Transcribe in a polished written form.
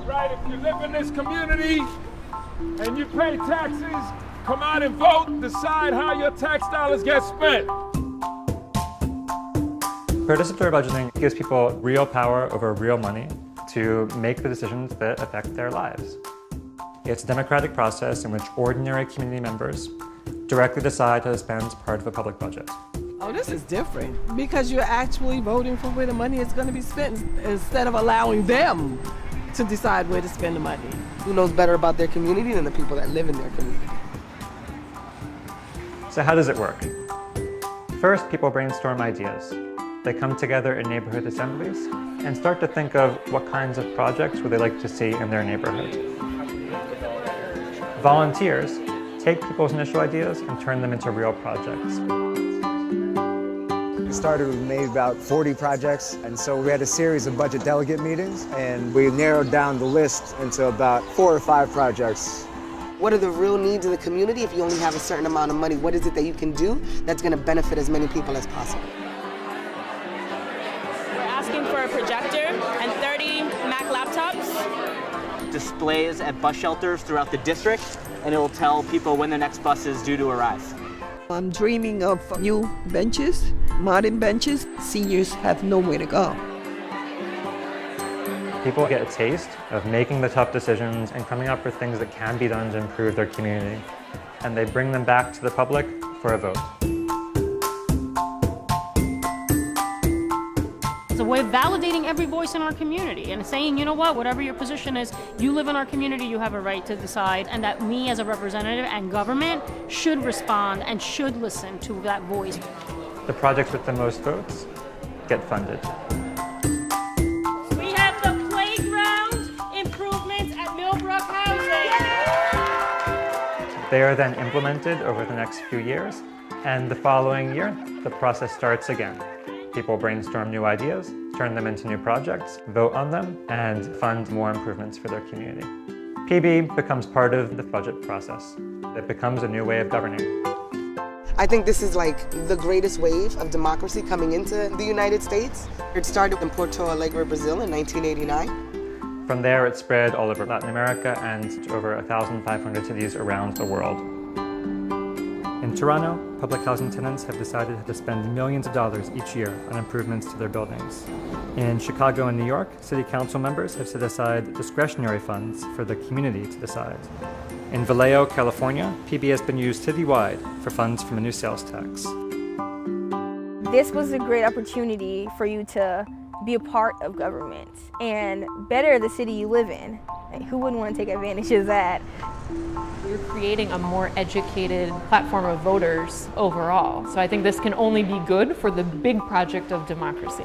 Right, if you live in this community and you pay taxes, come out and vote, decide how your tax dollars get spent. Participatory budgeting gives people real power over real money to make the decisions that affect their lives. It's a democratic process in which ordinary community members directly decide how to spend part of a public budget. Oh, this is different because you're actually voting for where the money is going to be spent instead of allowing them to decide where to spend the money. Who knows better about their community than the people that live in their community? So how does it work? First, people brainstorm ideas. They come together in neighborhood assemblies and start to think of what kinds of projects would they like to see in their neighborhood. Volunteers take people's initial ideas and turn them into real projects. We started with maybe about 40 projects, and so we had a series of budget delegate meetings, and we narrowed down the list into about 4 or 5 projects. What are the real needs of the community? If you only have a certain amount of money, what is it that you can do that's going to benefit as many people as possible? We're asking for a projector and 30 Mac laptops. Displays at bus shelters throughout the district, and it will tell people when the next bus is due to arrive. I'm dreaming of new benches, modern benches. Seniors have nowhere to go. People get a taste of making the tough decisions and coming up with things that can be done to improve their community. And they bring them back to the public for a vote. It's a way of validating every voice in our community and saying, you know what, whatever your position is, you live in our community, you have a right to decide, and that me as a representative and government should respond and should listen to that voice. The projects with the most votes get funded. We have the playground improvements at Millbrook Housing. They are then implemented over the next few years, and the following year, the process starts again. People brainstorm new ideas, turn them into new projects, vote on them, and fund more improvements for their community. PB becomes part of the budget process. It becomes a new way of governing. I think this is like the greatest wave of democracy coming into the United States. It started in Porto Alegre, Brazil in 1989. From there, it spread all over Latin America and over 1,500 cities around the world. In Toronto, public housing tenants have decided to spend millions of dollars each year on improvements to their buildings. In Chicago and New York, city council members have set aside discretionary funds for the community to decide. In Vallejo, California, PB has been used citywide for funds from a new sales tax. This was a great opportunity for you to be a part of government and better the city you live in. Like, who wouldn't want to take advantage of that? We're creating a more educated platform of voters overall. So I think this can only be good for the big project of democracy.